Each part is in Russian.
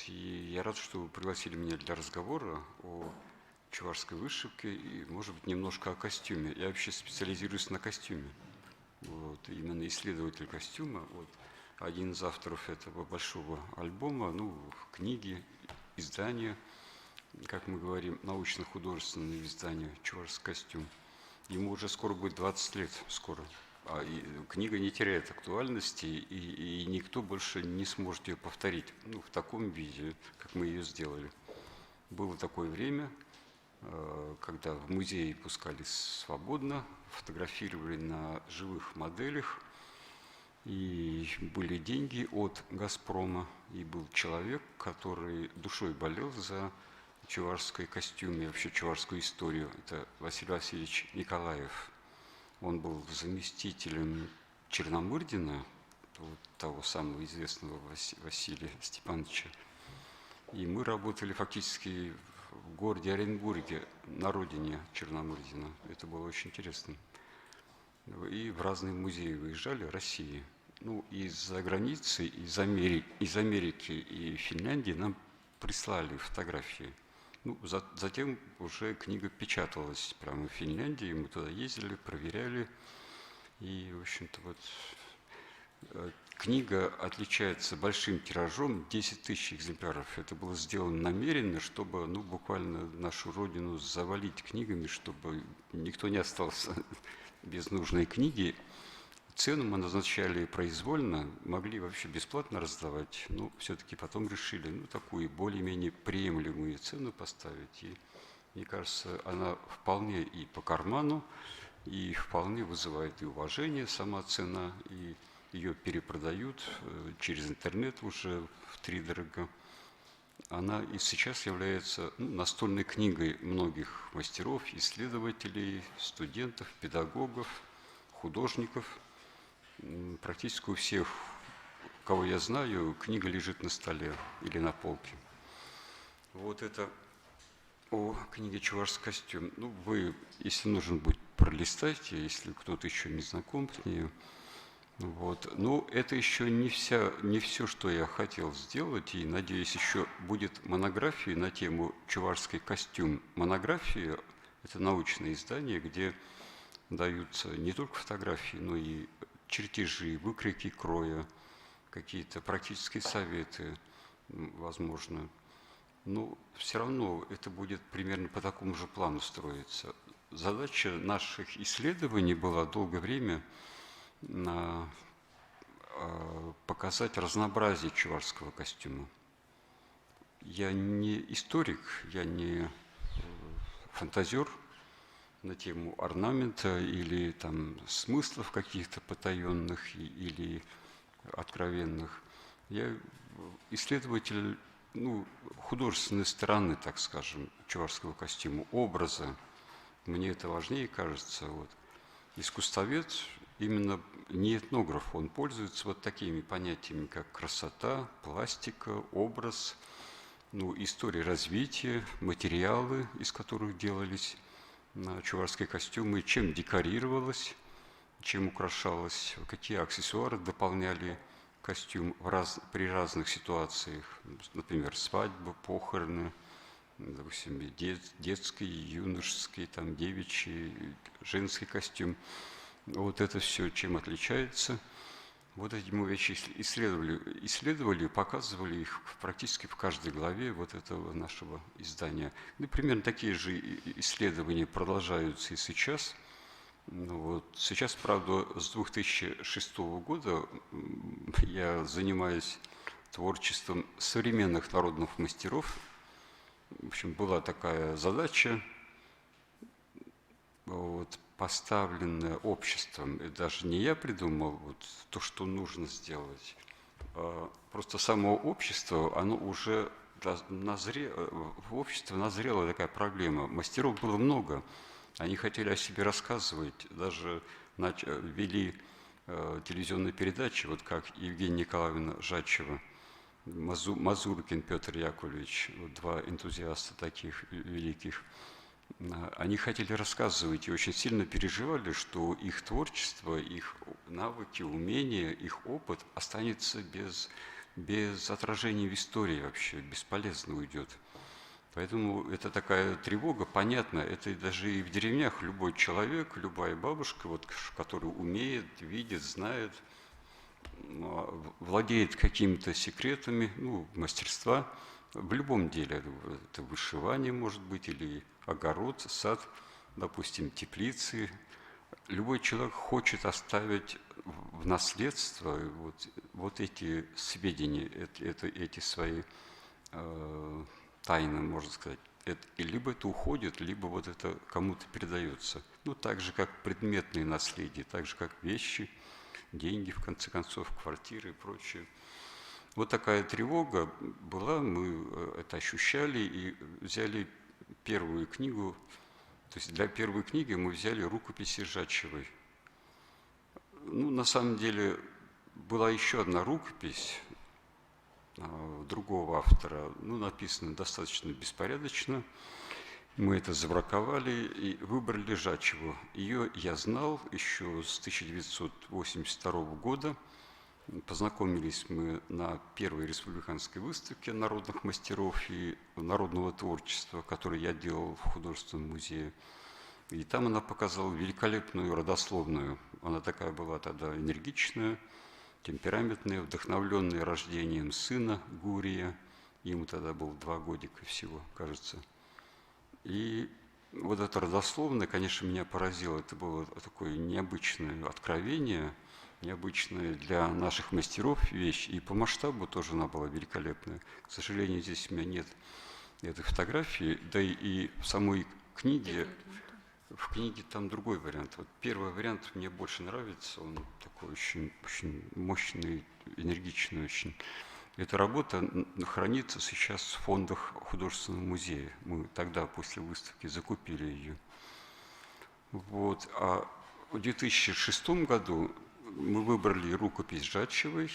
И я рад, что вы пригласили меня для разговора о чувашской вышивке и, может быть, немножко о костюме. Я вообще специализируюсь на костюме. Именно исследователь костюма. Один из авторов этого большого альбома, книги, издания, как мы говорим, научно-художественное издание «Чувашский костюм». Ему уже скоро будет 20 лет, скоро. Книга не теряет актуальности, и никто больше не сможет ее повторить в таком виде, как мы ее сделали. Было такое время, когда в музеи пускали свободно, фотографировали на живых моделях, и были деньги от «Газпрома», и был человек, который душой болел за чувашский костюм и вообще чувашскую историю. Это Василий Васильевич Николаев. Он был заместителем Черномырдина, того самого известного Василия Степановича. И мы работали фактически в городе Оренбурге, на родине Черномырдина. Это было очень интересно. И в разные музеи выезжали России. Из-за границы, из Америки и Финляндии нам прислали фотографии. Затем уже книга печаталась прямо в Финляндии, мы туда ездили, проверяли. И, в общем-то, книга отличается большим тиражом, 10 тысяч экземпляров. Это было сделано намеренно, чтобы, буквально нашу родину завалить книгами, чтобы никто не остался без нужной книги. Цену мы назначали произвольно, могли вообще бесплатно раздавать, но все-таки потом решили, такую более-менее приемлемую цену поставить. И, мне кажется, она вполне и по карману, и вполне вызывает и уважение сама цена, и ее перепродают через интернет уже втридорога. Она и сейчас является настольной книгой многих мастеров, исследователей, студентов, педагогов, художников. Практически у всех, кого я знаю, книга лежит на столе или на полке. Это о книге «Чувашский костюм». Вы, если нужен будет, пролистайте, если кто-то еще не знаком с ней. Но это еще не все, что я хотел сделать, и, надеюсь, еще будет монография на тему «Чувашский костюм». Монография – это научное издание, где даются не только фотографии, но и чертежи, выкройки кроя, какие-то практические советы, возможно. Но все равно это будет примерно по такому же плану строиться. Задача наших исследований была долгое время показать разнообразие чувашского костюма. Я не историк, я не фантазер на тему орнамента или смыслов каких-то потаенных или откровенных. Я исследователь художественной стороны, так скажем, чувашского костюма, образа. Мне это важнее кажется. Искусствовед, именно не этнограф, он пользуется такими понятиями, как красота, пластика, образ, история развития, материалы, из которых делались чувашские костюмы, чем декорировалось, чем украшалось, какие аксессуары дополняли костюм при разных ситуациях, например, свадьба, похороны, допустим, детский, юношеский, девичий, женский костюм. Это все чем отличается. Эти мы вещи исследовали, показывали их практически в каждой главе этого нашего издания. Примерно такие же исследования продолжаются и сейчас. Сейчас, правда, с 2006 года я занимаюсь творчеством современных народных мастеров. В общем, была такая задача, поставленная обществом. И даже не я придумал то, что нужно сделать. Просто само общество, оно уже в обществе назрела такая проблема. Мастеров было много. Они хотели о себе рассказывать, даже вели телевизионные передачи, как Евгения Николаевна Жачева, Мазуркин Петр Яковлевич, два энтузиаста таких великих. Они хотели рассказывать и очень сильно переживали, что их творчество, их навыки, умения, их опыт останется без без отражения в истории вообще, бесполезно уйдет. Поэтому это такая тревога, понятно, это даже и в деревнях любой человек, любая бабушка, вот, который умеет, видит, знает, владеет какими-то секретами, ну, мастерства, в любом деле, это вышивание может быть, или огород, сад, допустим, теплицы. Любой человек хочет оставить в наследство вот эти сведения, эти свои тайны, можно сказать. И либо это уходит, либо вот это кому-то передается. Ну, так же, как предметные наследия, так же, как вещи, деньги, в конце концов, квартиры и прочее. Вот такая тревога была, мы это ощущали и взяли первую книгу. То есть для первой книги мы взяли рукописи Жачевой. Ну, на самом деле, была еще одна рукопись другого автора, ну, написано достаточно беспорядочно. Мы это забраковали и выбрали Жачеву. Ее я знал еще с 1982 года. Познакомились мы на первой республиканской выставке народных мастеров и народного творчества, которую я делал в художественном музее. И там она показала великолепную родословную. Она такая была тогда энергичная, темпераментная, вдохновленная рождением сына Гурия. Ему тогда было 2 годика всего, кажется. И вот это родословное, конечно, меня поразило. Это было такое необычное откровение, необычная для наших мастеров вещь. И по масштабу тоже она была великолепная. К сожалению, здесь у меня нет этой фотографии. Да и в самой книге, в книге там другой вариант. Вот первый вариант мне больше нравится. Он такой очень, очень мощный, энергичный очень. Эта работа хранится сейчас в фондах художественного музея. Мы тогда после выставки закупили ее. Вот. А в 2006 году мы выбрали рукопись Жачевой.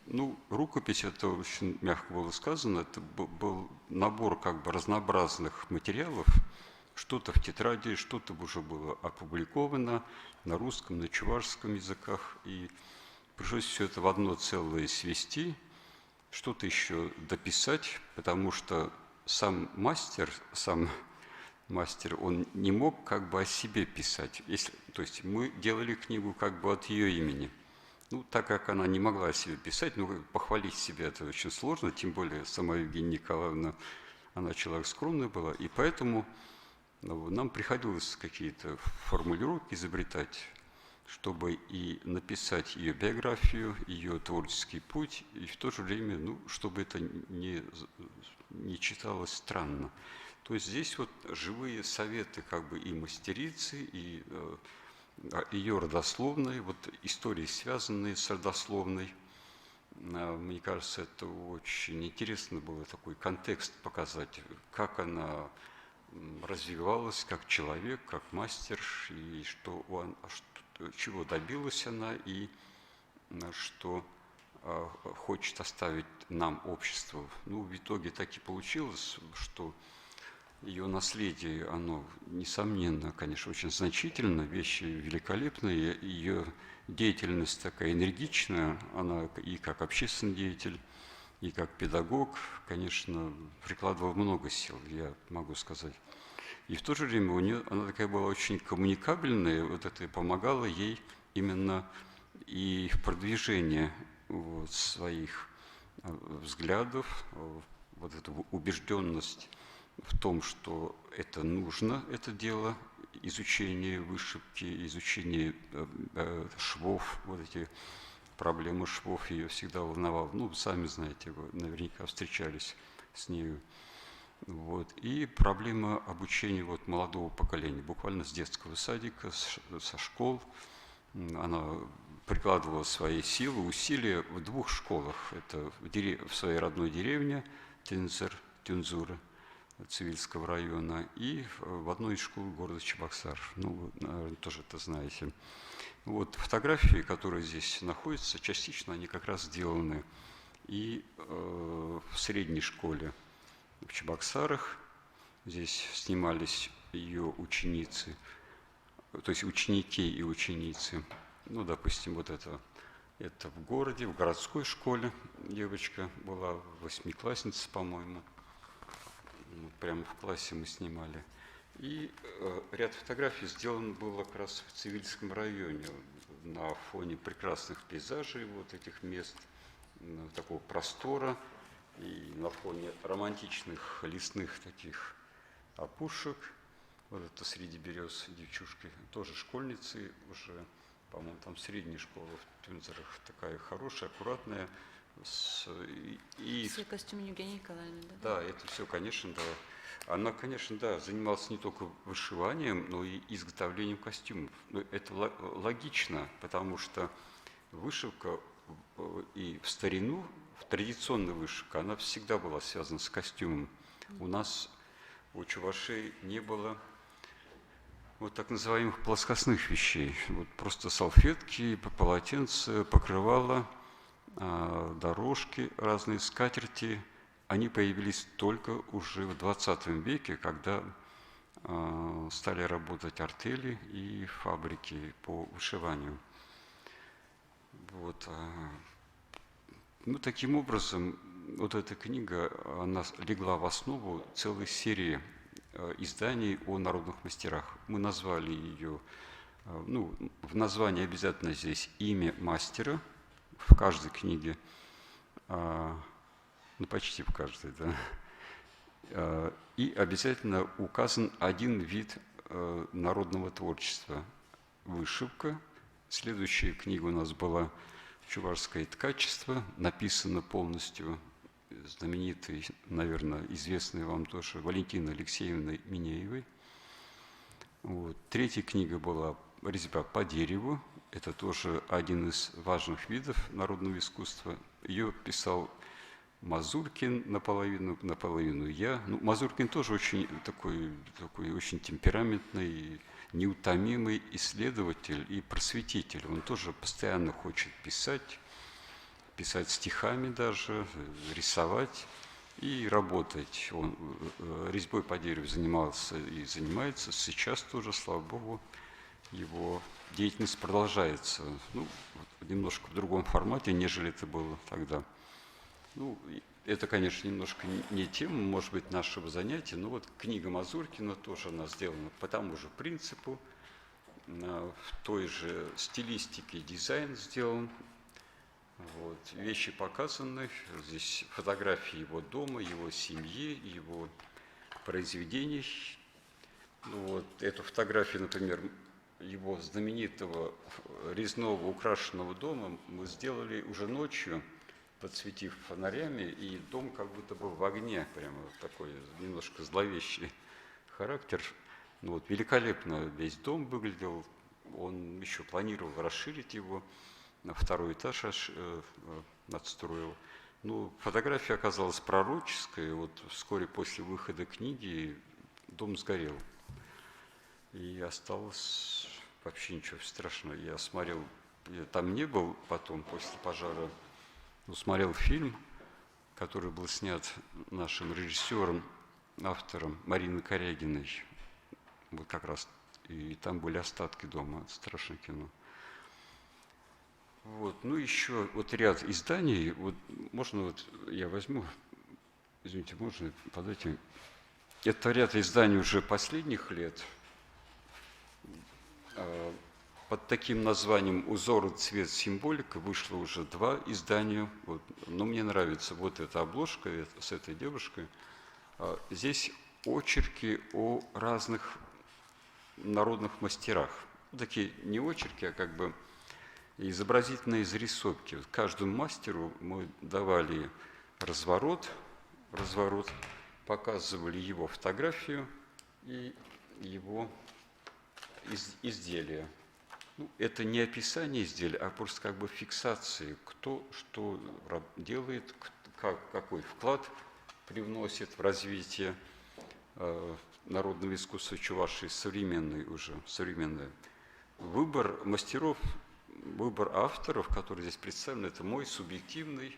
Ну, рукопись, это очень мягко было сказано, это был набор как бы разнообразных материалов. Что-то в тетради, что-то уже было опубликовано на русском, на чувашском языках. И пришлось все это в одно целое свести, что-то еще дописать, потому что сам мастер, он не мог как бы о себе писать. То есть мы делали книгу как бы от ее имени. Ну, так как она не могла о себе писать, ну, похвалить себя это очень сложно, тем более сама Евгения Николаевна, она человек скромный была, и поэтому нам приходилось какие-то формулировки изобретать, чтобы и написать ее биографию, ее творческий путь, и в то же время, ну, чтобы это не читалось странно. То есть здесь вот живые советы как бы и мастерицы, и ее родословной, вот истории, связанные с родословной. Мне кажется, это очень интересно было такой контекст показать, как она развивалась как человек, как мастер, и чего добилась она, и что хочет оставить нам общество. Ну, в итоге так и получилось, что ее наследие, оно, несомненно, конечно, очень значительно, вещи великолепные, ее деятельность такая энергичная, она и как общественный деятель, и как педагог, конечно, прикладывала много сил, я могу сказать. И в то же время у нее, она такая была очень коммуникабельная, вот это и помогало ей именно и в продвижении вот, своих взглядов, вот эту убежденность в том, что это нужно, это дело, изучение вышивки, изучение швов, вот эти проблемы швов ее всегда волновало. Ну, сами знаете, вы наверняка встречались с нею. Вот. И проблема обучения вот молодого поколения, буквально с детского садика, со школ. Она прикладывала свои силы, усилия в 2 школах. Это в своей родной деревне Тюнзура, Цивильского района, и в одной из школ города Чебоксар. Ну, вы, наверное, тоже это знаете. Вот фотографии, которые здесь находятся, частично они как раз сделаны и в средней школе в Чебоксарах. Здесь снимались ее ученицы, то есть ученики и ученицы. Ну, допустим, вот это Это в городе, в городской школе девочка была, восьмиклассница, по-моему. Прямо в классе мы снимали. И ряд фотографий сделан было как раз в Цивильском районе, на фоне прекрасных пейзажей вот этих мест, такого простора, и на фоне романтичных лесных таких опушек. Вот это среди берез девчушки, тоже школьницы уже, по-моему, там средняя школа в Тюнзерах, такая хорошая, аккуратная. Все костюмы Евгения Николаевны, да? Да, это все, конечно, да. Она, конечно, да, занималась не только вышиванием, но и изготовлением костюмов. Но это логично, потому что вышивка и в старину, в традиционная вышивка, она всегда была связана с костюмом. У нас, у чувашей, не было вот так называемых плоскостных вещей. Вот просто салфетки, полотенца, покрывала, дорожки, разные скатерти. Они появились только уже в 20 веке, когда стали работать артели и фабрики по вышиванию. Вот. Ну, таким образом, вот эта книга, она легла в основу целой серии изданий о народных мастерах. Мы назвали ее, ну, в названии обязательно здесь имя мастера в каждой книге, ну, почти в каждой, да. И обязательно указан один вид народного творчества – вышивка. Следующая книга у нас была «Чувашское ткачество», написана полностью знаменитой, наверное, известной вам тоже Валентиной Алексеевной Минеевой. Вот. Третья книга была «Резьба по дереву». Это тоже один из важных видов народного искусства. Ее писал Мазуркин наполовину я. Ну, Мазуркин тоже очень такой очень темпераментный, неутомимый исследователь и просветитель. Он тоже постоянно хочет писать стихами даже, рисовать и работать. Он резьбой по дереву занимался и занимается. Сейчас тоже, слава богу, его деятельность продолжается. Ну, немножко в другом формате, нежели это было тогда. Ну, это, конечно, немножко не тема, может быть, нашего занятия, но вот книга Мазуркина тоже она сделана по тому же принципу, в той же стилистике дизайн сделан. Вот. Вещи показаны, здесь фотографии его дома, его семьи, его произведений. Ну, вот эту фотографию, например, его знаменитого резного украшенного дома мы сделали уже ночью, подсветив фонарями, и дом как будто бы в огне, прямо такой немножко зловещий характер. Ну, вот, великолепно весь дом выглядел, он еще планировал расширить его, на второй этаж надстроил. Ну, фотография оказалась пророческой, вот вскоре после выхода книги дом сгорел. И осталось вообще ничего страшного. Я смотрел, я там не был потом, после пожара, но смотрел фильм, который был снят нашим режиссером, автором Мариной Корягиной. Вот как раз, и там были остатки дома, страшное кино. Вот, ну еще вот ряд изданий, вот можно вот я возьму, извините, можно подайте. Это ряд изданий уже последних лет, под таким названием «Узор, цвет, символика» вышло уже 2 издания. Вот. Но мне нравится вот эта обложка с этой девушкой. Здесь очерки о разных народных мастерах. Такие не очерки, а как бы изобразительные зарисовки. Вот каждому мастеру мы давали разворот, показывали его фотографию и его изделия. Ну, это не описание изделия, а просто как бы фиксации, кто что делает, какой вклад привносит в развитие народного искусства Чувашии, современное. Выбор мастеров, выбор авторов, которые здесь представлены, это мой субъективный,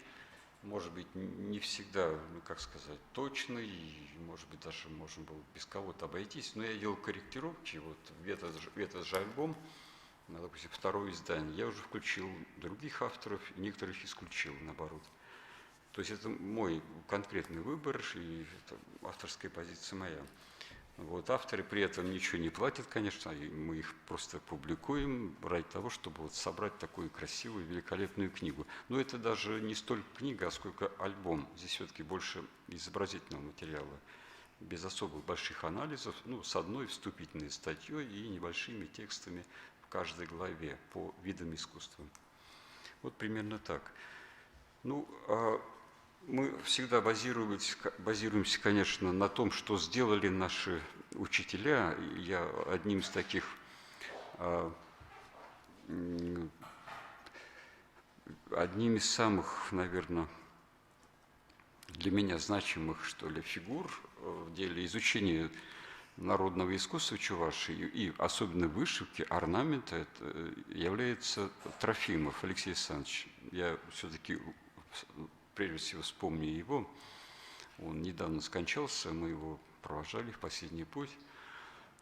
может быть, не всегда, ну, как сказать, точный, и, может быть, даже можно было без кого-то обойтись, но я делал корректировки, вот в этот же альбом допустим, второе издание. Я уже включил других авторов, и некоторых исключил, наоборот. То есть это мой конкретный выбор, и это авторская позиция моя. Вот, авторы при этом ничего не платят, конечно, и мы их просто публикуем ради того, чтобы вот собрать такую красивую, великолепную книгу. Но это даже не столько книга, сколько альбом. Здесь все-таки больше изобразительного материала, без особых больших анализов, ну, с одной вступительной статьей и небольшими текстами в каждой главе по видам искусства. Вот примерно так. Ну, мы всегда базируемся, конечно, на том, что сделали наши учителя. Я одним из таких одним из самых, наверное, для меня значимых, что ли, фигур в деле изучения народного искусства Чувашии и особенно вышивки, орнамента, это является Трофимов Алексей Александрович. Я все-таки прежде всего вспомню его. Он недавно скончался, мы его провожали в последний путь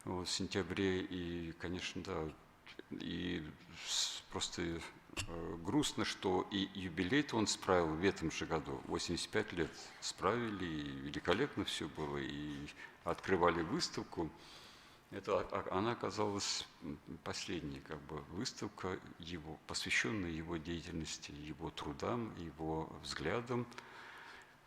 в сентябре. И, конечно, да, и просто грустно, что и юбилей-то он справил в этом же году, 85 лет справили, и великолепно все было, и открывали выставку. Она оказалась последней выставка, посвященная его деятельности, его трудам, его взглядам.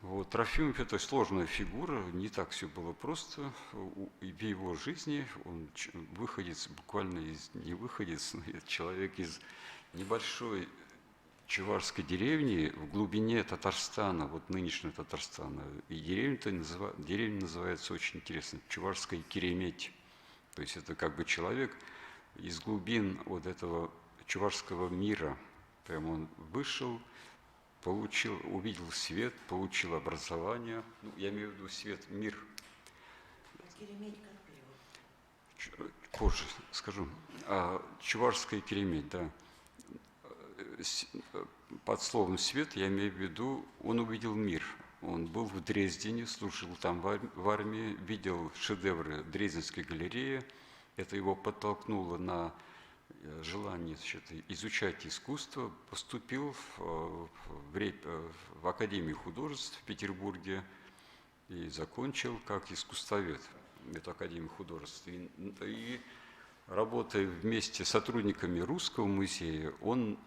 Вот. Трофимов – это сложная фигура, не так все было просто. В его жизни он выходец, буквально не выходец, но человек из небольшой чувашской деревни в глубине Татарстана, вот нынешнего Татарстана. И деревня называется очень интересно – Чувашская Кереметь. То есть это человек из глубин вот этого чувашского мира. Прямо он вышел, увидел свет, получил образование. Ну, я имею в виду свет, мир. Кереметь как перевод? Позже скажу. Чувашская Кереметь, да. Под словом свет я имею в виду, он увидел мир. Он был в Дрездене, служил там в армии, видел шедевры Дрезденской галереи. Это его подтолкнуло на желание изучать искусство. Поступил в Академию художеств в Петербурге и закончил как искусствовед эту Академию художеств. И работая вместе с сотрудниками Русского музея, он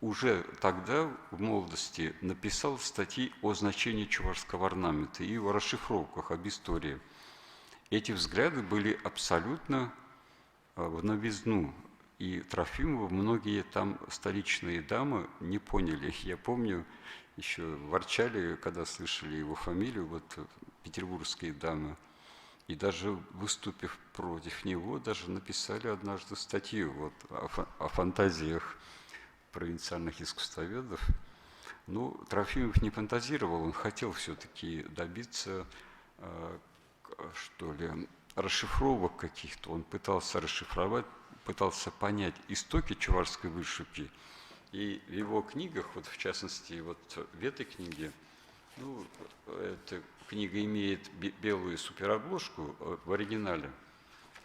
уже тогда, в молодости, написал статьи о значении чувашского орнамента и о расшифровках, об истории. Эти взгляды были абсолютно в новизну. И Трофимова многие там столичные дамы не поняли. Я помню, еще ворчали, когда слышали его фамилию, вот петербургские дамы. И даже выступив против него, даже написали однажды статью вот, о фантазиях провинциальных искусствоведов. Ну, Трофимов не фантазировал, он хотел все-таки добиться, что ли, расшифровок каких-то. Он пытался расшифровать, пытался понять истоки чувашской вышивки. И в его книгах, вот в частности, вот в этой книге, ну, эта книга имеет белую суперобложку в оригинале.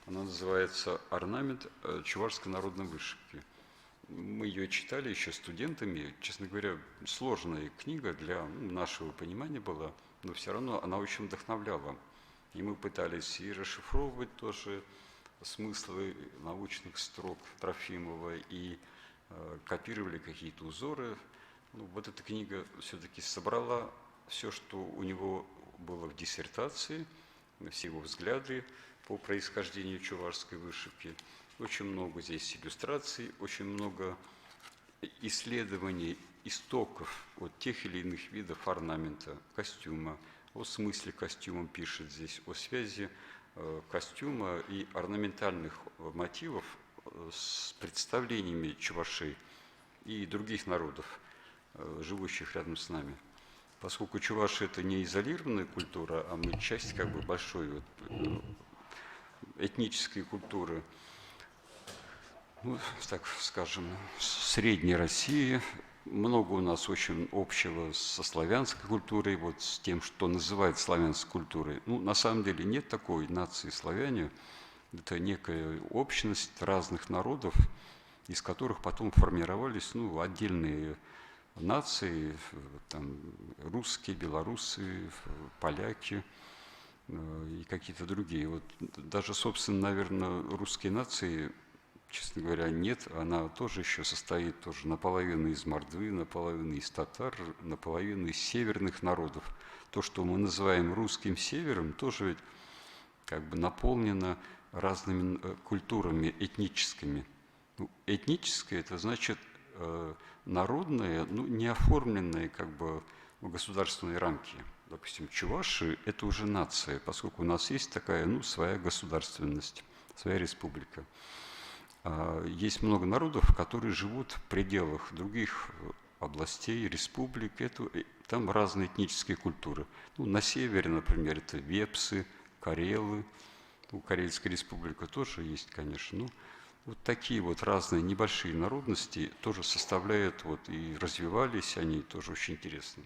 Она называется «Орнамент чувашской народной вышивки». Мы ее читали еще студентами. Честно говоря, сложная книга для нашего понимания была, но все равно она очень вдохновляла. И мы пытались и расшифровывать тоже смыслы научных строк Трофимова, и копировали какие-то узоры. Ну, вот эта книга все-таки собрала все, что у него было в диссертации, все его взгляды по происхождению чувашской вышивки. Очень много здесь иллюстраций, очень много исследований истоков от тех или иных видов орнамента, костюма. О смысле костюма пишет здесь, о связи костюма и орнаментальных мотивов с представлениями чувашей и других народов, живущих рядом с нами. Поскольку чуваши – это не изолированная культура, а мы часть большой этнической культуры, ну, так скажем, Средней России. Много у нас очень общего со славянской культурой, вот с тем, что называют славянской культурой. Ну, на самом деле нет такой нации славяне. Это некая общность разных народов, из которых потом формировались ну, отдельные нации, там, русские, белорусы, поляки и какие-то другие. Вот даже, собственно, наверное, русские нации, честно говоря, нет. Она тоже еще состоит тоже наполовину из мордвы, наполовину из татар, наполовину из северных народов. То, что мы называем русским севером, тоже ведь как бы наполнено разными культурами этническими. Ну, этническое – это значит народное, ну, не оформленное как бы в государственные рамки. Допустим, чуваши – это уже нация, поскольку у нас есть такая, ну, своя государственность, своя республика. Есть много народов, которые живут в пределах других областей, республик. Там разные этнические культуры. Ну, на севере, например, это вепсы, карелы. У Карельской республики тоже есть, конечно. Ну, вот такие вот разные небольшие народности тоже составляют, вот, и развивались они тоже очень интересно.